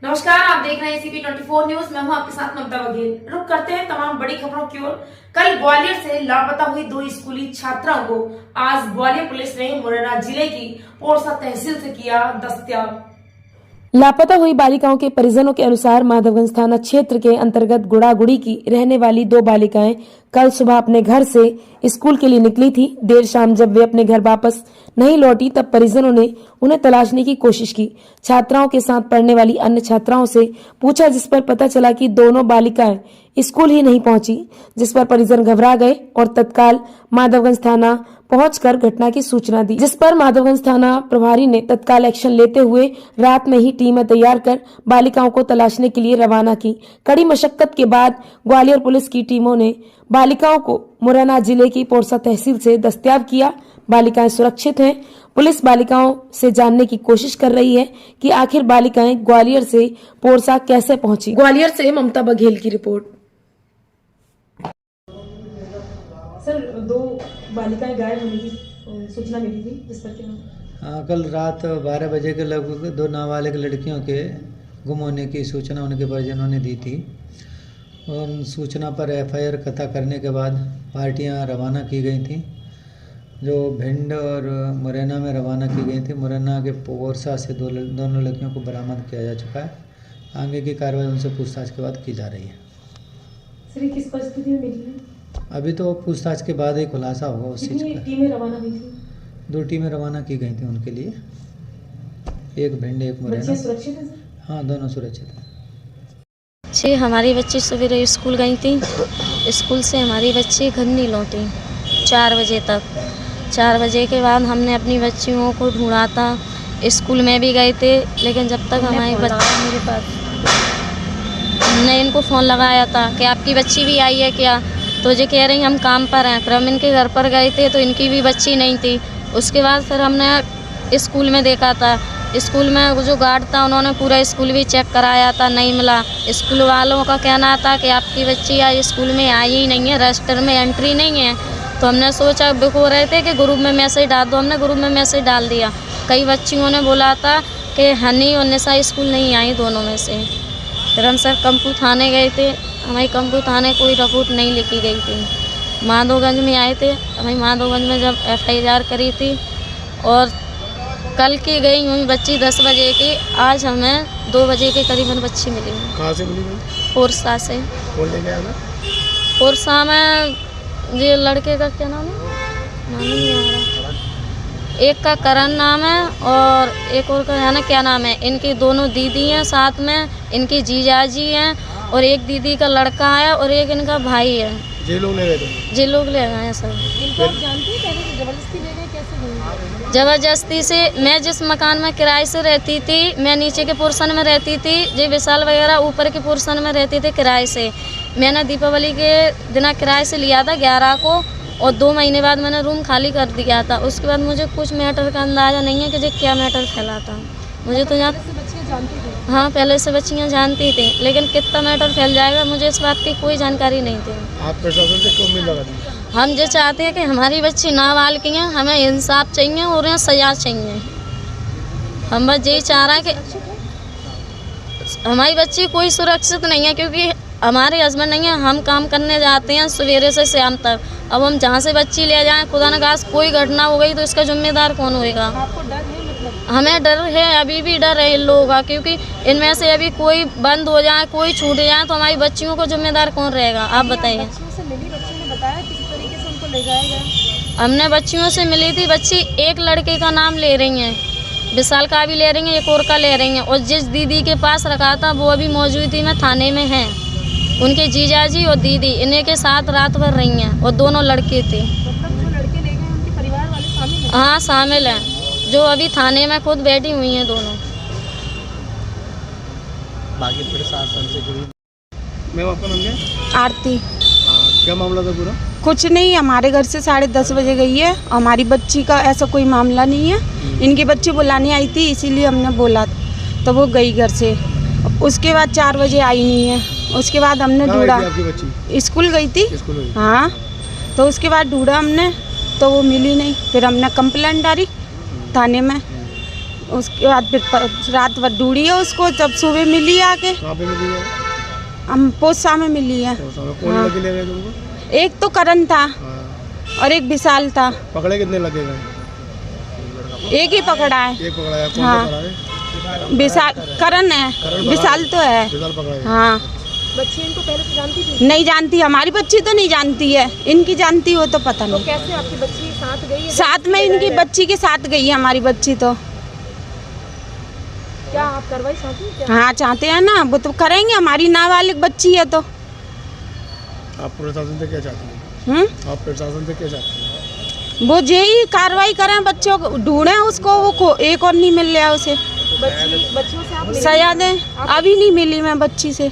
नमस्कार, आप देख रहे हैं एसीपी 24 न्यूज। मैं हूं आपके साथ ममता बघेल। रुक करते हैं तमाम बड़ी खबरों की ओर। कल ग्वालियर से लापता हुई 2 स्कूली छात्राओं को आज ग्वालियर पुलिस ने मुरैना जिले की पोरसा तहसील से किया दस्तयाब। लापता हुई बालिकाओं के परिजनों के अनुसार माधवगंज थाना क्षेत्र के अंतर्गत गुड़ागुड़ी की रहने वाली 2 बालिकाएं कल सुबह अपने घर से स्कूल के लिए निकली थी। देर शाम जब वे अपने घर वापस नहीं लौटी तब परिजनों ने उन्हें तलाशने की कोशिश की। छात्राओं के साथ पढ़ने वाली अन्य छात्राओं से पूछा, जिस पर पता चला कि दोनों बालिकाएं स्कूल ही नहीं पहुंची, जिस पर परिजन घबरा गए और तत्काल माधवगंज थाना पहुंचकर घटना की सूचना दी, जिस पर माधवगंज थाना प्रभारी ने तत्काल एक्शन लेते हुए रात में ही टीमें तैयार कर बालिकाओं को तलाशने के लिए रवाना की। कड़ी मशक्कत के बाद ग्वालियर पुलिस की टीमों ने बालिकाओं को मुरैना जिले की पोरसा तहसील से दस्तयाब किया। बालिकाएं सुरक्षित हैं। पुलिस बालिकाओं से जानने की कोशिश कर रही है कि आखिर बालिकाएं ग्वालियर से पोरसा कैसे पहुंची। ग्वालियर से ममता बघेल की रिपोर्ट। सर, 2 बालिकाएं गायब होने की सूचना मिली थी, जिस पर क्या? हाँ, कल रात 12 बजे के लगभग 2 नाबालिग लड़कियों के गुम होने की सूचना उनके परिजनों ने दी थी। उन सूचना पर एफआईआर कथा करने के बाद पार्टियां रवाना की गई थी, जो भिंड और मुरैना में रवाना की गई थी। मुरैना के पोरसा से दोनों लड़कियों को बरामद किया जा चुका है। आगे की कार्रवाई उनसे पूछताछ के बाद की जा रही है। सर, किस परिस्थिति में मिली है? अभी तो पूछताछ के बाद ही खुलासा होगा उस चीज़ का। टीमें रवाना हुई थी? 2 टीमें रवाना की गई थी उनके लिए, एक भिंड एक मुरैना। बच्चे सुरक्षित हैं सर? हाँ, दोनों सुरक्षित हैं। जी, हमारी बच्ची सवेरे स्कूल गई थी। स्कूल से हमारी बच्ची घर नहीं लौटी 4 बजे तक। 4 बजे के बाद हमने अपनी बच्चियों को ढूंढा था। स्कूल में भी गए थे, लेकिन जब तक हमारी बच्ची मेरे पास, हमने इनको फ़ोन लगाया था कि आपकी बच्ची भी आई है क्या, तो ये कह रही हम काम पर हैं। फिर हम इनके घर पर गए थे तो इनकी भी बच्ची नहीं थी। उसके बाद फिर हमने स्कूल में देखा था। स्कूल में जो गार्ड था उन्होंने पूरा स्कूल भी चेक कराया था, नहीं मिला। स्कूल वालों का कहना था कि आपकी बच्ची आज स्कूल में आई ही नहीं है, रजिस्टर में एंट्री नहीं है। तो हमने सोचा, बिखो रहे थे कि ग्रुप में मैसेज डाल दो। हमने ग्रुप में मैसेज डाल दिया। कई बच्चियों ने बोला था कि हनी और निशा स्कूल नहीं आई, दोनों में से। फिर हम सर कंपू थाने गए थे। हमारी कंपू थाने कोई रिपोर्ट नहीं लिखी गई थी। माधवगंज में आए थे। हमारी माधवगंज में जब एफआईआर करी थी और कल की गई हुई बच्ची 10 बजे की, आज हमें 2 बजे के करीबन बच्ची मिली है। कहाँ से मिली? पोरसा से। कौन लेके आया था? पोरसा में ये लड़के का क्या नाम है, नाम नहीं आ रहा। एक का करण नाम है और एक और का है ना, क्या नाम है। इनकी दोनों दीदी हैं साथ में, इनकी जीजाजी हैं और एक दीदी का लड़का है और एक इनका भाई है। जे लोग ले गए थे? जे लोग ले गए हैं सर। इनको आप जानती हैं? पहले जबरदस्ती ले गए, कैसे हुई? ज़बरदस्ती से। मैं जिस मकान में किराए से रहती थी, मैं नीचे के पोर्शन में रहती थी, जे विशाल वगैरह ऊपर के पोर्शन में रहती थी किराए से। मैंने दीपावली के दिन किराए से लिया था 11 को और 2 महीने बाद मैंने रूम खाली कर दिया था। उसके बाद मुझे कुछ मैटर का अंदाज़ा नहीं है कि जो क्या मैटर फैला था। मुझे तो यहाँ हाँ, पहले से बच्चियाँ जानती थी, लेकिन कितना मैटर फैल जाएगा मुझे इस बात की कोई जानकारी नहीं थी। आप प्रशासन से क्यों उम्मीद लगाती? हम ये चाहते हैं कि हमारी बच्ची नाबालिग हैं, हमें इंसाफ चाहिए और उन्हें सजा चाहिए। हम बस यही चाह रहे हैं कि हमारी बच्ची कोई सुरक्षित नहीं है, क्योंकि हमारे हस्बैंड नहीं है। हम काम करने जाते हैं सवेरे से शाम तक। अब हम जहाँ से बच्ची ले जाएं, खुदा न खास कोई घटना हो गई तो इसका जिम्मेदार कौन होएगा? आपको डर है? मतलब हमें डर है, अभी भी डर है इन लोगों का, क्योंकि इनमें से अभी कोई बंद हो जाए, कोई छूट जाए तो हमारी बच्चियों को जिम्मेदार कौन रहेगा? आप बताइए। बच्चियों से मिली, बच्चियों ने बताया किस तरीके से उनको ले जाया गया? हमने बच्चियों से मिली थी। बच्ची एक लड़के का नाम ले रही हैं, विशाल का भी ले रही हैं, एक और का ले रही हैं, और जिस दीदी के पास रखा था वो अभी मौजूदगी में थाने में है। उनके जीजाजी और दीदी इन्हीं के साथ रात भर रही हैं और दोनों लड़के थे। मतलब जो लड़के ले गए उनके परिवार वाले शामिल हैं? हाँ, शामिल हैं, जो अभी थाने में खुद बैठी हुई हैं दोनों। बाकी प्रशासन से जुड़ी। मैम, आपका नाम क्या है? आरती। क्या मामला था पूरा? कुछ नहीं, हमारे घर से 10:30 बजे गई है। हमारी बच्ची का ऐसा कोई मामला नहीं है। इनकी बच्ची बुलाने आई थी, इसीलिए हमने बोला तो वो गई घर से। उसके बाद 4 बजे आई नहीं है। उसके बाद हमने ढूंढा। आपकी बच्ची स्कूल गई थी। स्कूल गई? हाँ, तो उसके बाद ढूंढा हमने तो वो मिली नहीं। फिर हमने कंप्लेंट डाली थाने में। उसके बाद फिर रात भर ढूंढी है उसको, जब सुबह मिली आके। कहाँ पे मिली है? हम पोसा में मिली है। कौन हाँ। लगे ले गए तुमको? एक तो करण था हाँ। और एक विशाल था। पकड़े कितने लगे गए? एक ही पकड़ा है। एक पकड़ा है। कौन हाँ। पकड़ा है? विशाल करण है, करण विशाल तो है। विशाल पकड़ा है। हाँ। बच्ची इनको पहले से जानती थी? नहीं जानती, हमारी बच्ची तो नहीं जानती है, इनकी जानती हो तो पता तो नहीं। कैसे आपकी बच्ची साथ गई है? साथ में इनकी बच्ची के साथ गई है हमारी बच्ची तो। क्या आप कार्रवाई चाहती हैं क्या? हाँ चाहते हैं ना, वो तो करेंगे, हमारी नाबालिग बच्ची है तो। आप प्रशासन से क्या चाहते हैं? आप प्रशासन से क्या चाहते हैं? वो यही कार्रवाई करें, बच्चों को ढूंढे उसको, वो एक और नहीं मिल रहा उसे। बच्चियों से आप सजा दें, अभी नहीं मिली मैं बच्ची से।